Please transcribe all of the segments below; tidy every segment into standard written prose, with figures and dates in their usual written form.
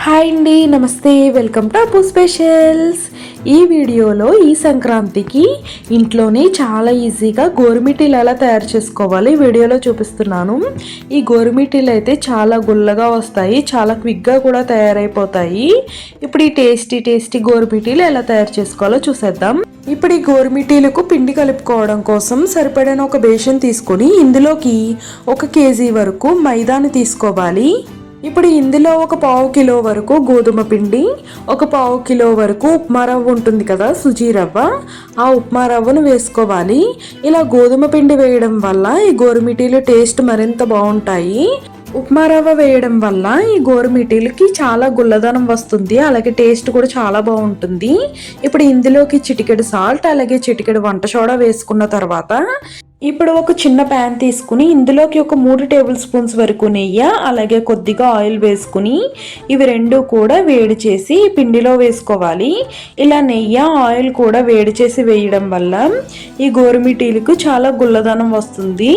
Hi అండి, నమస్తే. Welcome to అప్పు స్పెషల్స్. ఈ వీడియోలో ఈ సంక్రాంతికి ఇంట్లోనే చాలా ఈజీగా గోరుమిటీలు ఎలా తయారు చేసుకోవాలి వీడియోలో చూపిస్తున్నాను. ఈ గోరుమిటీలు అయితే చాలా గుల్లగా వస్తాయి, చాలా క్విక్గా కూడా తయారైపోతాయి. ఇప్పుడు ఈ టేస్టీ గోరుమిటీలు ఎలా తయారు చేసుకోవాలో చూసేద్దాం. ఇప్పుడు ఈ గోరుమిటీలకు పిండి కలుపుకోవడం కోసం సరిపడిన ఒక బేషన్ తీసుకొని ఇందులోకి 1 కేజీ వరకు మైదాని తీసుకోవాలి. ఇప్పుడు ఇందులో ఒక 1/2 కిలో వరకు గోధుమ పిండి, ఒక 1/2 కిలో వరకు ఉప్మా రవ్వ ఉంటుంది కదా, సుజీ రవ్వ, ఆ ఉప్మా రవ్వను వేసుకోవాలి. ఇలా గోధుమ పిండి వేయడం వల్ల ఈ గోరుమిటీలు టేస్ట్ మరింత బాగుంటాయి. ఉప్మా రవ్వ వేయడం వల్ల ఈ గోరుమిటీలకి చాలా గుల్లదనం వస్తుంది, అలాగే టేస్ట్ కూడా చాలా బాగుంటుంది. ఇప్పుడు ఇందులోకి చిటికెడు సాల్ట్, అలాగే చిటికెడు వంట సోడా వేసుకున్న తర్వాత ఇప్పుడు ఒక చిన్న ప్యాన్ తీసుకుని ఇందులోకి ఒక 3 టేబుల్ స్పూన్స్ వరకు నెయ్యి, అలాగే కొద్దిగా ఆయిల్ వేసుకుని ఇవి రెండు కూడా వేడి చేసి పిండిలో వేసుకోవాలి. ఇలా నెయ్యి ఆయిల్ కూడా వేడి చేసి వేయడం వల్ల ఈ గోరుమిటీలకు చాలా గుల్లదనం వస్తుంది.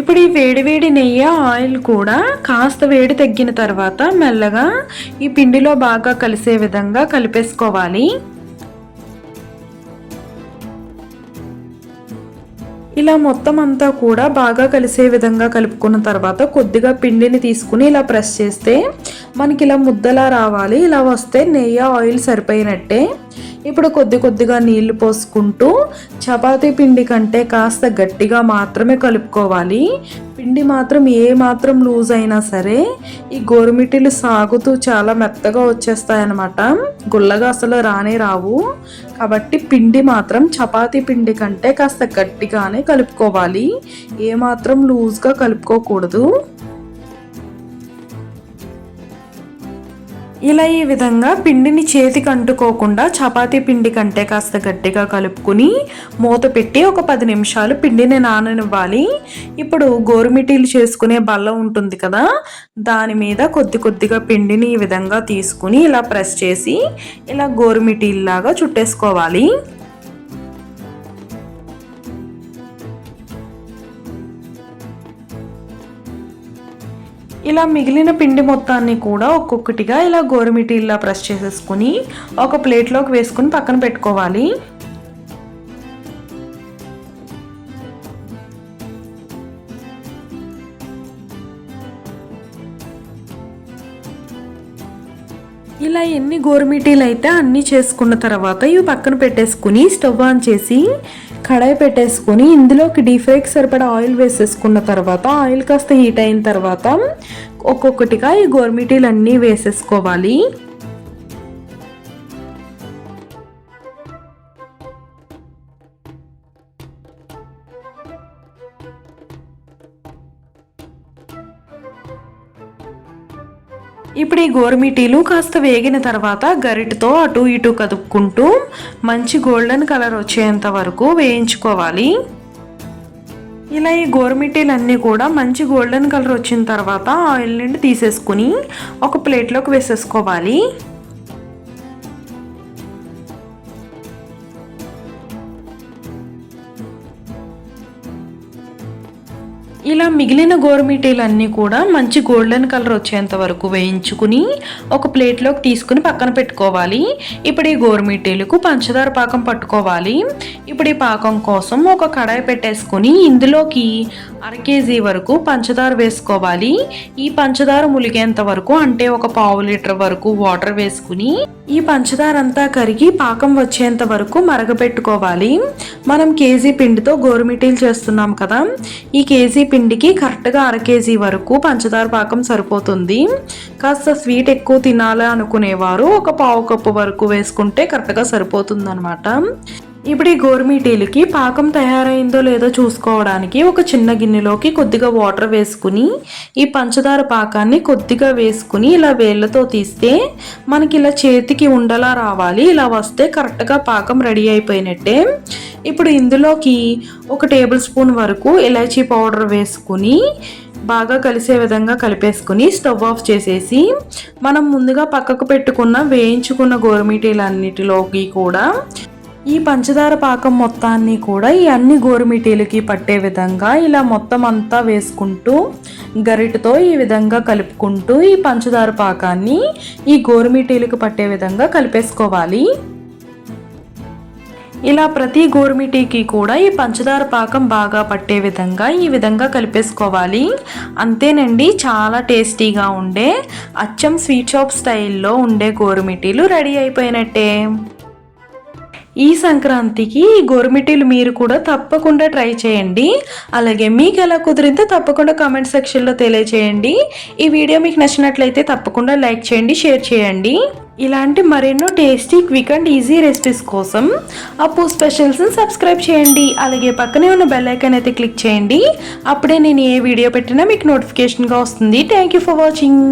ఇప్పుడు ఈ వేడి నెయ్యి ఆయిల్ కూడా కాస్త వేడి తగ్గిన తర్వాత మెల్లగా ఈ పిండిలో బాగా కలిసే విధంగా కలిపేసుకోవాలి. ఇలా మొత్తం అంతా కూడా బాగా కలిసే విధంగా కలుపుకున్న తర్వాత కొద్దిగా పిండిని తీసుకుని ఇలా ప్రెస్ చేస్తే మనకి ఇలా ముద్దలా రావాలి. ఇలా వస్తే నెయ్యి ఆయిల్ సరిపోయినట్టే. ఇప్పుడు కొద్దిగా నీళ్లు పోసుకుంటూ చపాతీ పిండి కంటే కాస్త గట్టిగా మాత్రమే కలుపుకోవాలి. పిండి మాత్రం ఏమాత్రం లూజ్ అయినా సరే ఈ గోరుమిటీలు సాగుతూ చాలా మెత్తగా వచ్చేస్తాయన్నమాట, గుల్లగా అసలు రావు. కాబట్టి పిండి మాత్రం చపాతీ పిండి కంటే కాస్త గట్టిగానే కలుపుకోవాలి, ఏమాత్రం లూజ్గా కలుపుకోకూడదు. ఇలా ఈ విధంగా పిండిని చేతికి అంటుకోకుండా చపాతీ పిండి కంటే కాస్త గట్టిగా కలుపుకుని మూత పెట్టి ఒక 10 నిమిషాలు పిండిని నాననివ్వాలి. ఇప్పుడు గోరుమిటీలు చేసుకునే బల్ల ఉంటుంది కదా, దాని మీద కొద్దిగా పిండిని ఈ విధంగా తీసుకుని ఇలా ప్రెస్ చేసి ఇలా గోరుమిటీల్లాగా చుట్టేసుకోవాలి. ఇలా మిగిలిన పిండి మొత్తాన్ని కూడా ఒక్కొక్కటిగా ఇలా గోరుమిటీల్లా ప్రెస్ చేసేసుకుని ఒక ప్లేట్లోకి వేసుకుని పక్కన పెట్టుకోవాలి. ఇలా ఎన్ని గోరుమిటీలు అయితే అన్నీ చేసుకున్న తర్వాత ఇవి పక్కన పెట్టేసుకుని స్టవ్ ఆన్ చేసి కడాయి పెట్టేసుకుని ఇందులోకి డీప్ ఫ్రైకి సరిపడా ఆయిల్ వేసేసుకున్న తర్వాత ఆయిల్ కాస్త హీట్ అయిన తర్వాత ఒక్కొక్కటిగా ఈ గోరుమిటీలు అన్నీ వేసేసుకోవాలి. ఇప్పుడు ఈ గోరుమిటీలు కాస్త వేగిన తర్వాత గరిటతో అటు ఇటు కదుపుకుంటూ మంచి గోల్డెన్ కలర్ వచ్చేంత వరకు వేయించుకోవాలి. ఇలా ఈ గోరుమిటీలు అన్నీ కూడా మంచి గోల్డెన్ కలర్ వచ్చిన తర్వాత ఆయిల్ నుండి తీసేసుకుని ఒక ప్లేట్లోకి వేసేసుకోవాలి. ఇలా మిగిలిన గోరుమిటీలన్నీ కూడా మంచి గోల్డెన్ కలర్ వచ్చేంత వరకు వేయించుకుని ఒక ప్లేట్లోకి తీసుకుని పక్కన పెట్టుకోవాలి. ఇప్పుడు ఈ గోరుమిటీలకు పంచదార పాకం పట్టుకోవాలి. ఇప్పుడు ఈ పాకం కోసం ఒక కడాయి పెట్టేసుకుని ఇందులోకి 1/2 కేజీ వరకు పంచదార వేసుకోవాలి. ఈ పంచదార ములిగేంత వరకు, అంటే ఒక 1/2 లీటర్ వరకు వాటర్ వేసుకుని ఈ పంచదార అంతా కరిగి పాకం వచ్చేంత వరకు మరగపెట్టుకోవాలి. మనం కేజీ పిండితో గోరుమిటీలు చేస్తున్నాం కదా, ఈ కేజీ పిండికి కరెక్ట్గా 1/2 కేజీ వరకు పంచదార పాకం సరిపోతుంది. కాస్త స్వీట్ ఎక్కువ తినాలి అనుకునేవారు ఒక 1/2 కప్పు వరకు వేసుకుంటే కరెక్ట్గా సరిపోతుంది అనమాట. ఇప్పుడు ఈ గోరుమిటీలకి పాకం తయారైందో లేదో చూసుకోవడానికి ఒక చిన్న గిన్నెలోకి కొద్దిగా వాటర్ వేసుకుని ఈ పంచదార పాకాన్ని కొద్దిగా వేసుకుని ఇలా వేళ్ళతో తీస్తే మనకి ఇలా చేతికి ఉండలా రావాలి. ఇలా వస్తే కరెక్ట్గా పాకం రెడీ అయిపోయినట్టే. ఇప్పుడు ఇందులోకి 1 టేబుల్ స్పూన్ వరకు ఇలాచీ పౌడర్ వేసుకుని బాగా కలిసే విధంగా కలిపేసుకుని స్టవ్ ఆఫ్ చేసేసి మనం ముందుగా పక్కకు పెట్టుకున్న వేయించుకున్న గోరుమిటీలన్నిటిలోకి కూడా ఈ పంచదార పాకం మొత్తాన్ని కూడా ఈ అన్ని గోరుమిటీలకి పట్టే విధంగా ఇలా మొత్తం అంతా వేసుకుంటూ గరిటతో ఈ విధంగా కలుపుకుంటూ ఈ పంచదార పాకాన్ని ఈ గోరుమిటీలకు పట్టే విధంగా కలిపేసుకోవాలి. ఇలా ప్రతి గోరుమిటీకి కూడా ఈ పంచదార పాకం బాగా పట్టే విధంగా ఈ విధంగా కలిపేసుకోవాలి. అంతేనండి, చాలా టేస్టీగా ఉండే అచ్చం స్వీట్ షాప్ స్టైల్లో ఉండే గోరుమిటీలు రెడీ అయిపోయినట్టే. ఈ సంక్రాంతికి ఈ గోరుమిటీలు మీరు కూడా తప్పకుండా ట్రై చేయండి. అలాగే మీకు ఎలా కుదిరిందో తప్పకుండా కామెంట్ సెక్షన్లో తెలియచేయండి. ఈ వీడియో మీకు నచ్చినట్లయితే తప్పకుండా లైక్ చేయండి, షేర్ చేయండి. ఇలాంటి మరెన్నో tasty, quick and easy recipes కోసం అప్పు స్పెషల్స్ని సబ్స్క్రైబ్ చేయండి. అలాగే పక్కనే ఉన్న బెల్ ఐకాన్ అయితే క్లిక్ చేయండి. అప్పుడే నేను ఏ వీడియో పెట్టినా మీకు నోటిఫికేషన్గా వస్తుంది. Thank you for watching.